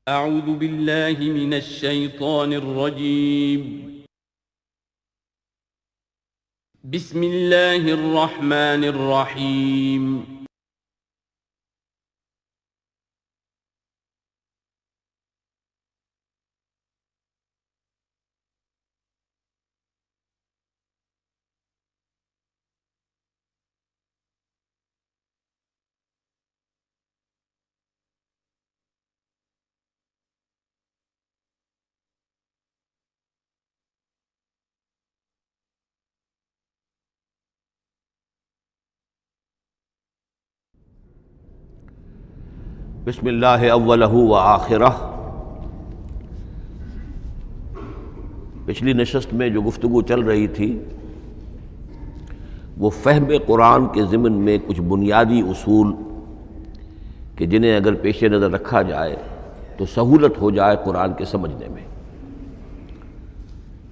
اعوذ باللہ من الشیطان الرجیم بسم اللہ الرحمن الرحیم بسم اللہ اولہ و آخرہ۔ پچھلی نشست میں جو گفتگو چل رہی تھی وہ فہم قرآن کے ضمن میں کچھ بنیادی اصول کہ جنہیں اگر پیش نظر رکھا جائے تو سہولت ہو جائے قرآن کے سمجھنے میں۔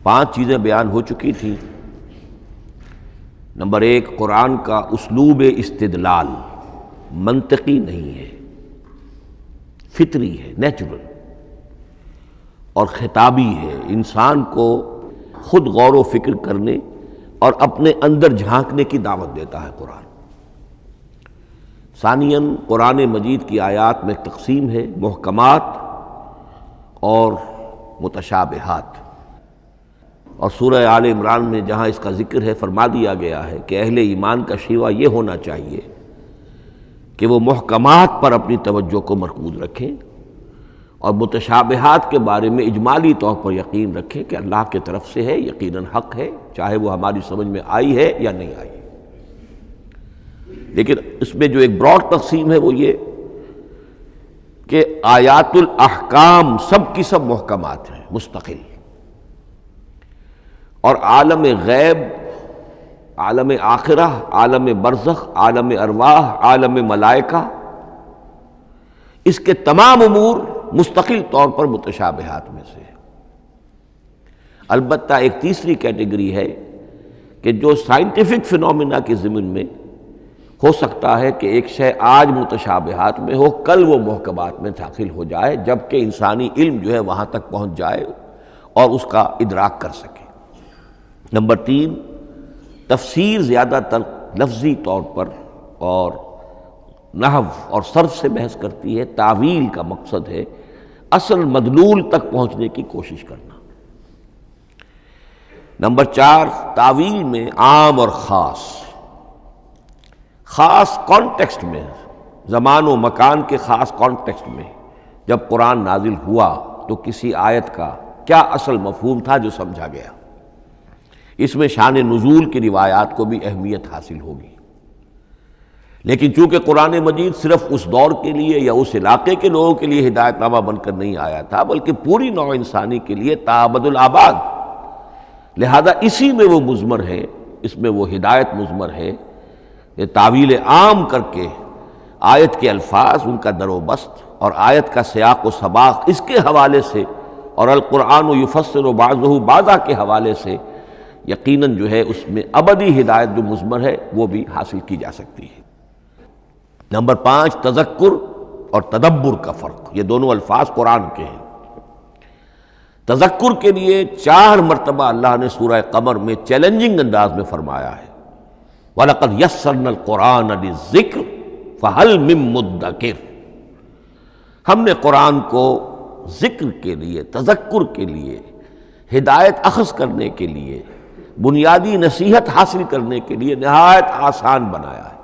5 چیزیں بیان ہو چکی تھیں۔ نمبر 1، قرآن کا اسلوب استدلال منطقی نہیں ہے، فطری ہے، نیچرل اور خطابی ہے، انسان کو خود غور و فکر کرنے اور اپنے اندر جھانکنے کی دعوت دیتا ہے قرآن۔ ثانیاً، قرآن مجید کی آیات میں تقسیم ہے محکمات اور متشابہات، اور سورہ آل عمران میں جہاں اس کا ذکر ہے فرما دیا گیا ہے کہ اہل ایمان کا شیوہ یہ ہونا چاہیے کہ وہ محکمات پر اپنی توجہ کو مرکوز رکھیں اور متشابہات کے بارے میں اجمالی طور پر یقین رکھیں کہ اللہ کی طرف سے ہے، یقیناً حق ہے، چاہے وہ ہماری سمجھ میں آئی ہے یا نہیں آئی۔ لیکن اس میں جو ایک براڈ تقسیم ہے وہ یہ کہ آیات الاحکام سب کی سب محکمات ہیں مستقل، اور عالم غیب، عالم آخرہ، عالم برزخ، عالم ارواح، عالم ملائکہ، اس کے تمام امور مستقل طور پر متشابہات میں سے ہے۔ البتہ ایک تیسری کیٹیگری ہے کہ جو سائنٹیفک فینومینا کے ضمن میں ہو سکتا ہے کہ ایک شے آج متشابہات میں ہو، کل وہ محکمات میں داخل ہو جائے، جبکہ انسانی علم جو ہے وہاں تک پہنچ جائے اور اس کا ادراک کر سکے۔ نمبر 3، تفسیر زیادہ تر لفظی طور پر اور نحو اور صرف سے بحث کرتی ہے، تعویل کا مقصد ہے اصل مدلول تک پہنچنے کی کوشش کرنا۔ نمبر 4، تعویل میں عام اور خاص، خاص کانٹیکسٹ میں، زمان و مکان کے خاص کانٹیکسٹ میں جب قرآن نازل ہوا تو کسی آیت کا کیا اصل مفہوم تھا جو سمجھا گیا۔ اس میں شان نزول کی روایات کو بھی اہمیت حاصل ہوگی۔ لیکن چونکہ قرآن مجید صرف اس دور کے لیے یا اس علاقے کے لوگوں کے لیے ہدایت نامہ بن کر نہیں آیا تھا، بلکہ پوری نوع انسانی کے لیے تا ابد الآباد، لہذا اسی میں وہ مضمر ہے، اس میں وہ ہدایت مضمر ہے کہ تعویل عام کر کے آیت کے الفاظ، ان کا در و بست اور آیت کا سیاق و سباق اس کے حوالے سے، اور القرآن یفسر بعضہ بعضا کے حوالے سے یقیناً جو ہے اس میں ابدی ہدایت جو مضمر ہے وہ بھی حاصل کی جا سکتی ہے۔ نمبر 5، تذکر اور تدبر کا فرق، یہ دونوں الفاظ قرآن کے ہیں۔ تذکر کے لیے 4 مرتبہ اللہ نے سورہ قمر میں چیلنجنگ انداز میں فرمایا ہے وَلَقَدْ يَسَّرْنَا الْقُرْآنَ لِلذِّكْرِ فَهَلْ مِن مُّدَّكِرٍ، ہم نے قرآن کو ذکر کے لیے، تذکر کے لیے، ہدایت اخذ کرنے کے لیے، بنیادی نصیحت حاصل کرنے کے لیے نہایت آسان بنایا ہے۔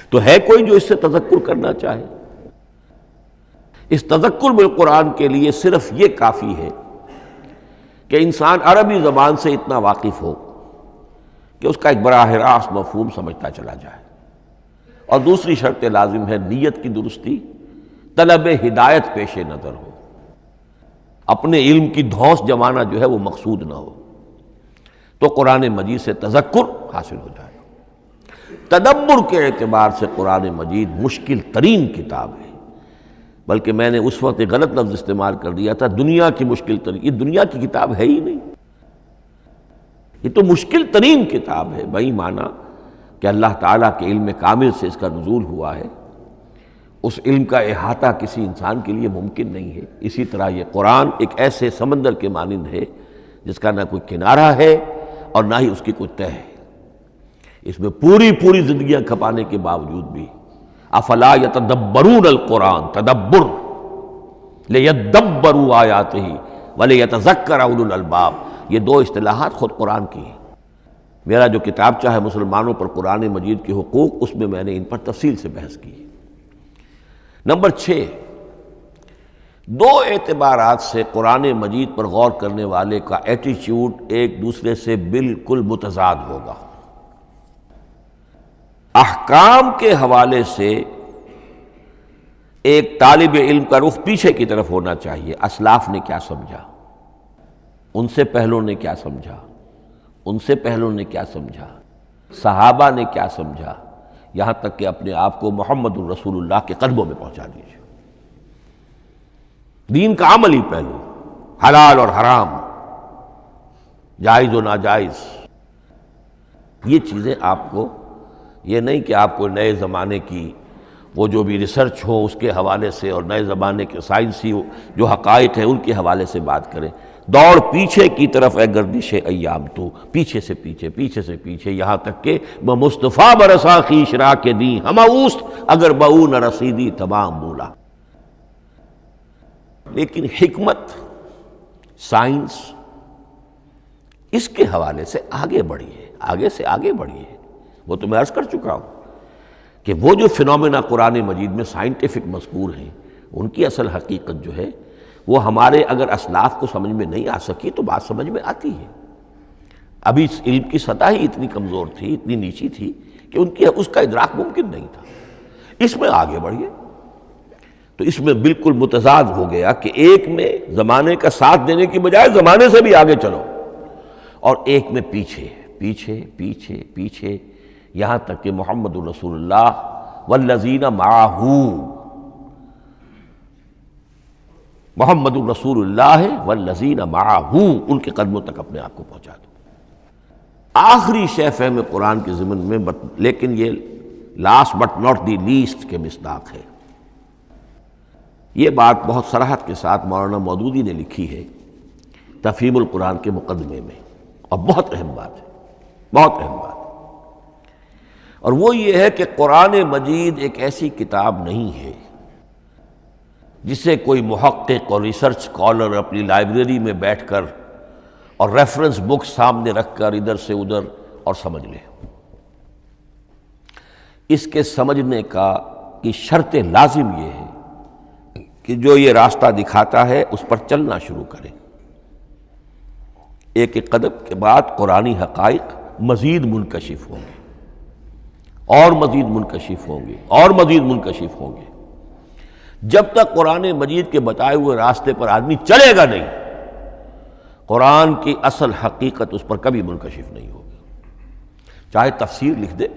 تو ہے کوئی جو اس سے تذکر کرنا چاہے؟ اس تذکر بالقرآن کے لیے صرف یہ کافی ہے کہ انسان عربی زبان سے اتنا واقف ہو کہ اس کا ایک براہ راست مفہوم سمجھتا چلا جائے، اور دوسری شرط لازم ہے نیت کی درستی، طلب ہدایت پیش نظر ہو، اپنے علم کی دھونس جمانا جو ہے وہ مقصود نہ ہو، تو قرآن مجید سے تذکر حاصل ہو جائے۔ تدبر کے اعتبار سے قرآن مجید مشکل ترین کتاب ہے، بلکہ میں نے اس وقت ایک غلط لفظ استعمال کر دیا تھا، دنیا کی مشکل ترین، یہ دنیا کی کتاب ہے ہی نہیں، یہ تو مشکل ترین کتاب ہے، بہی معنی کہ اللہ تعالیٰ کے علم کامل سے اس کا نزول ہوا ہے، اس علم کا احاطہ کسی انسان کے لیے ممکن نہیں ہے۔ اسی طرح یہ قرآن ایک ایسے سمندر کے مانند ہے جس کا نہ کوئی کنارہ ہے اور نہ ہی اس کی کوئی تہہ ہے۔ اس میں پوری زندگیاں کھپانے کے باوجود بھی افلا یتدبرون القرآن، تدبر، لیدبروا آیاتہ ولیتذکر اولو الالباب، یہ دو اصطلاحات خود قرآن کی ہیں۔ میرا جو کتابچہ ہے مسلمانوں پر قرآن مجید کے حقوق، اس میں میں نے ان پر تفصیل سے بحث کی ہے۔ نمبر 6، دو اعتبارات سے قرآن مجید پر غور کرنے والے کا ایٹیچیوڈ ایک دوسرے سے بالکل متضاد ہوگا۔ احکام کے حوالے سے ایک طالب علم کا رخ پیچھے کی طرف ہونا چاہیے، اسلاف نے کیا سمجھا، ان سے پہلوں نے کیا سمجھا، ان سے پہلوں نے کیا سمجھا، صحابہ نے کیا سمجھا، یہاں تک کہ اپنے آپ کو محمد الرسول اللہ کے قدموں میں پہنچا دیجیے۔ دین کا عملی پہلو، حلال اور حرام، جائز و ناجائز، یہ چیزیں آپ کو، یہ نہیں کہ آپ کو نئے زمانے کی وہ جو بھی ریسرچ ہو اس کے حوالے سے اور نئے زمانے کے سائنسی جو حقائق ہیں ان کے حوالے سے بات کریں۔ دوڑ پیچھے کی طرف ہے گردش ایام تو، پیچھے سے پیچھے، یہاں تک کہ مصطفیٰ برسا خیش را کے دی ہم اوست اگر بہو نہ رسیدی تمام بولا۔ لیکن حکمت، سائنس اس کے حوالے سے آگے بڑھی ہے، آگے سے آگے بڑھی ہے۔ وہ تو میں عرض کر چکا ہوں کہ وہ جو فینومینا قرآن مجید میں سائنٹیفک مذکور ہیں، ان کی اصل حقیقت جو ہے وہ ہمارے اگر اسلاف کو سمجھ میں نہیں آ سکی تو بات سمجھ میں آتی ہے۔ ابھی اس علم کی سطح ہی اتنی کمزور تھی، اتنی نیچی تھی کہ ان کی اس کا ادراک ممکن نہیں تھا۔ اس میں آگے بڑھیے تو اس میں بالکل متضاد ہو گیا کہ ایک میں زمانے کا ساتھ دینے کی بجائے زمانے سے بھی آگے چلو، اور ایک میں پیچھے، یہاں تک کہ محمد الرسول اللہ والذین معہ، محمد الرسول اللہ والذین معہ، ان کے قدموں تک اپنے آپ کو پہنچا دو۔ آخری شے فہم قرآن کے ضمن میں، لیکن یہ last but not the least کے مصداق ہے۔ یہ بات بہت صراحت کے ساتھ مولانا مودودی نے لکھی ہے تفہیم القرآن کے مقدمے میں، اور بہت اہم بات ہے، بہت اہم بات ہے، اور وہ یہ ہے کہ قرآن مجید ایک ایسی کتاب نہیں ہے جسے کوئی محقق اور ریسرچ اسکالر اپنی لائبریری میں بیٹھ کر اور ریفرنس بک سامنے رکھ کر ادھر سے ادھر اور سمجھ لے۔ اس کے سمجھنے کی شرط لازم یہ ہے کہ جو یہ راستہ دکھاتا ہے اس پر چلنا شروع کرے۔ ایک ایک قدم کے بعد قرآنی حقائق مزید منکشف ہوں گے، اور مزید منکشف ہوں گے، اور مزید منکشف ہوں گے۔ جب تک قرآن مجید کے بتائے ہوئے راستے پر آدمی چلے گا نہیں، قرآن کی اصل حقیقت اس پر کبھی منکشف نہیں ہوگی۔ چاہے تفسیر لکھ دے،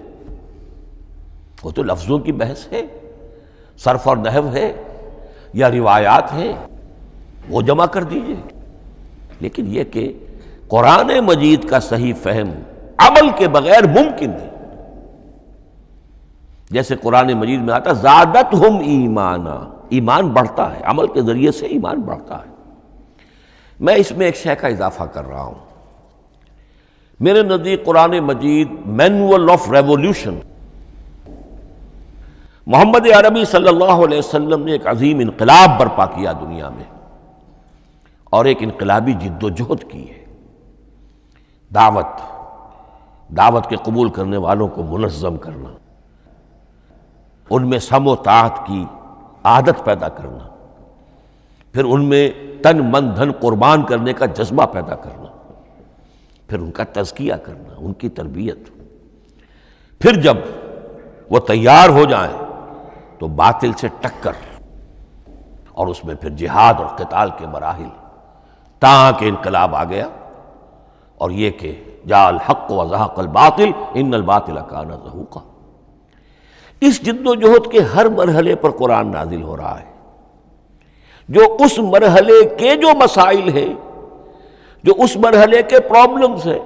وہ تو لفظوں کی بحث ہے، صرف اور نحو ہے، یا روایات ہیں، وہ جمع کر دیجئے۔ لیکن یہ کہ قرآن مجید کا صحیح فہم عمل کے بغیر ممکن نہیں۔ جیسے قرآن مجید میں آتا زادتہم ایمانا، ایمان بڑھتا ہے، عمل کے ذریعے سے ایمان بڑھتا ہے۔ میں اس میں ایک شے کا اضافہ کر رہا ہوں۔ میرے نزدیک قرآن مجید مینول آف ریولوشن، محمد عربی صلی اللہ علیہ وسلم نے ایک عظیم انقلاب برپا کیا دنیا میں، اور ایک انقلابی جد و جہد کی ہے۔ دعوت کے قبول کرنے والوں کو منظم کرنا، ان میں سم و طاعت کی عادت پیدا کرنا، پھر ان میں تن من دھن قربان کرنے کا جذبہ پیدا کرنا، پھر ان کا تزکیہ کرنا، ان کی تربیت، پھر جب وہ تیار ہو جائیں تو باطل سے ٹکر، اور اس میں پھر جہاد اور قتال کے مراحل، تاکہ انقلاب آ گیا، اور یہ کہ جاء الحق وزہق الباطل ان الباطل کان زہوقا۔ اس جد و جہد کے ہر مرحلے پر قرآن نازل ہو رہا ہے، جو اس مرحلے کے جو مسائل ہیں، جو اس مرحلے کے پرابلمز ہیں،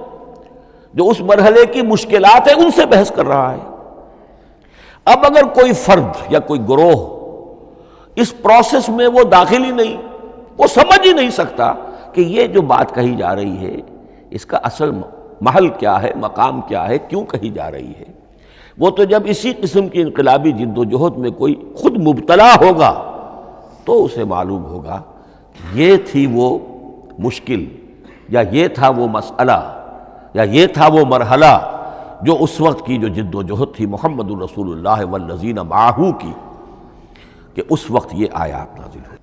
جو اس مرحلے کی مشکلات ہیں، ان سے بحث کر رہا ہے۔ اب اگر کوئی فرد یا کوئی گروہ اس پروسیس میں وہ داخل ہی نہیں، وہ سمجھ ہی نہیں سکتا کہ یہ جو بات کہی جا رہی ہے اس کا اصل محل کیا ہے، مقام کیا ہے، کیوں کہی جا رہی ہے۔ وہ تو جب اسی قسم کی انقلابی جد و جہد میں کوئی خود مبتلا ہوگا تو اسے معلوم ہوگا یہ تھی وہ مشکل، یا یہ تھا وہ مسئلہ، یا یہ تھا وہ مرحلہ جو اس وقت کی جو جد و جہد تھی محمد الرسول اللہ والذین معہ کی، کہ اس وقت یہ آیات نازل ہوئی۔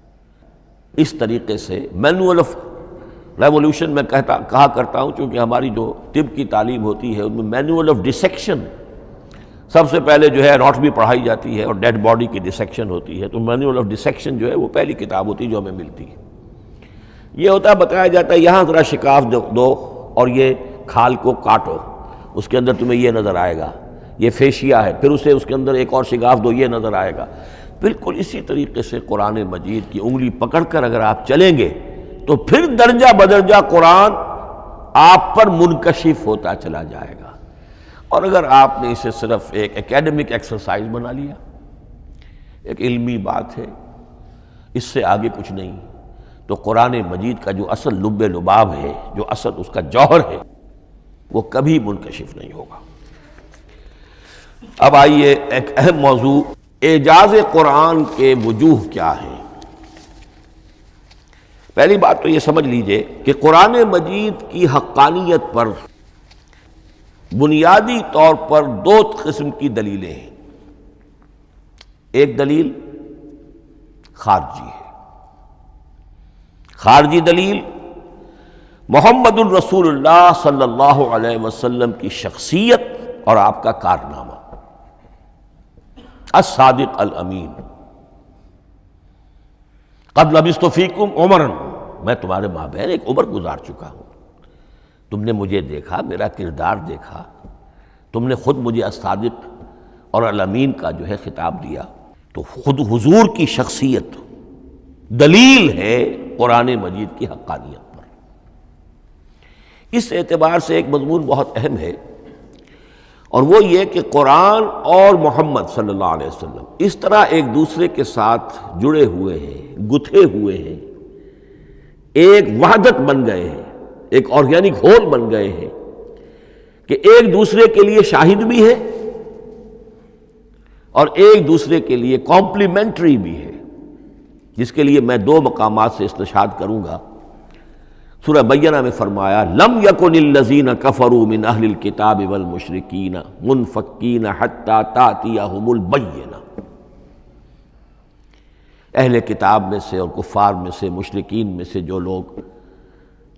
اس طریقے سے مینول آف ریولوشن میں کہا کرتا ہوں، چونکہ ہماری جو طب کی تعلیم ہوتی ہے ان میں مینول آف ڈسیکشن سب سے پہلے جو ہے اناٹمی پڑھائی جاتی ہے اور ڈیڈ باڈی کی ڈسیکشن ہوتی ہے، تو مینول آف ڈسیکشن جو ہے وہ پہلی کتاب ہوتی ہے جو ہمیں ملتی ہے۔ یہ ہوتا ہے، بتایا جاتا ہے یہاں ذرا شکاف دو اور یہ کھال کو کاٹو، اس کے اندر تمہیں یہ نظر آئے گا، یہ فیشیا ہے، پھر اسے اس کے اندر ایک اور شگاف دو، یہ نظر آئے گا۔ بالکل اسی طریقے سے قرآن مجید کی انگلی پکڑ کر اگر آپ چلیں گے تو پھر درجہ بدرجہ قرآن آپ پر منکشف ہوتا چلا جائے گا۔ اور اگر آپ نے اسے صرف ایک اکیڈمک ایکسرسائز بنا لیا، ایک علمی بات ہے، اس سے آگے کچھ نہیں، تو قرآن مجید کا جو اصل لب لباب ہے، جو اصل اس کا جوہر ہے، وہ کبھی منکشف نہیں ہوگا۔ اب آئیے ایک اہم موضوع، اعجاز قرآن کے وجوہ کیا ہیں۔ پہلی بات تو یہ سمجھ لیجئے کہ قرآن مجید کی حقانیت پر بنیادی طور پر دو قسم کی دلیلیں ہیں۔ ایک دلیل خارجی ہے، خارجی دلیل محمد الرسول اللہ صلی اللہ علیہ وسلم کی شخصیت اور آپ کا کارنامہ، الصادق الامین، قد لبثت فیکم عمرا، میں تمہارے مابین ایک عمر گزار چکا ہوں، تم نے مجھے دیکھا، میرا کردار دیکھا، تم نے خود مجھے الصادق اور الامین کا جو ہے خطاب دیا، تو خود حضور کی شخصیت دلیل ہے قرآن مجید کی حقانیت پر۔ اس اعتبار سے ایک مضمون بہت اہم ہے، اور وہ یہ کہ قرآن اور محمد صلی اللہ علیہ وسلم اس طرح ایک دوسرے کے ساتھ جڑے ہوئے ہیں، گتھے ہوئے ہیں، ایک وحدت بن گئے ہیں، ایک آرگینک ہول بن گئے ہیں، کہ ایک دوسرے کے لیے شاہد بھی ہے اور ایک دوسرے کے لیے کمپلیمنٹری بھی ہے، جس کے لیے میں دو مقامات سے استشہاد کروں گا۔ سورہ بینہ میں فرمایا لم یکن الذین کفروا من اہل الکتاب والمشرکین منفکین حتی تأتیہم البینہ، اہل کتاب میں سے اور کفار میں سے، مشرکین میں سے جو لوگ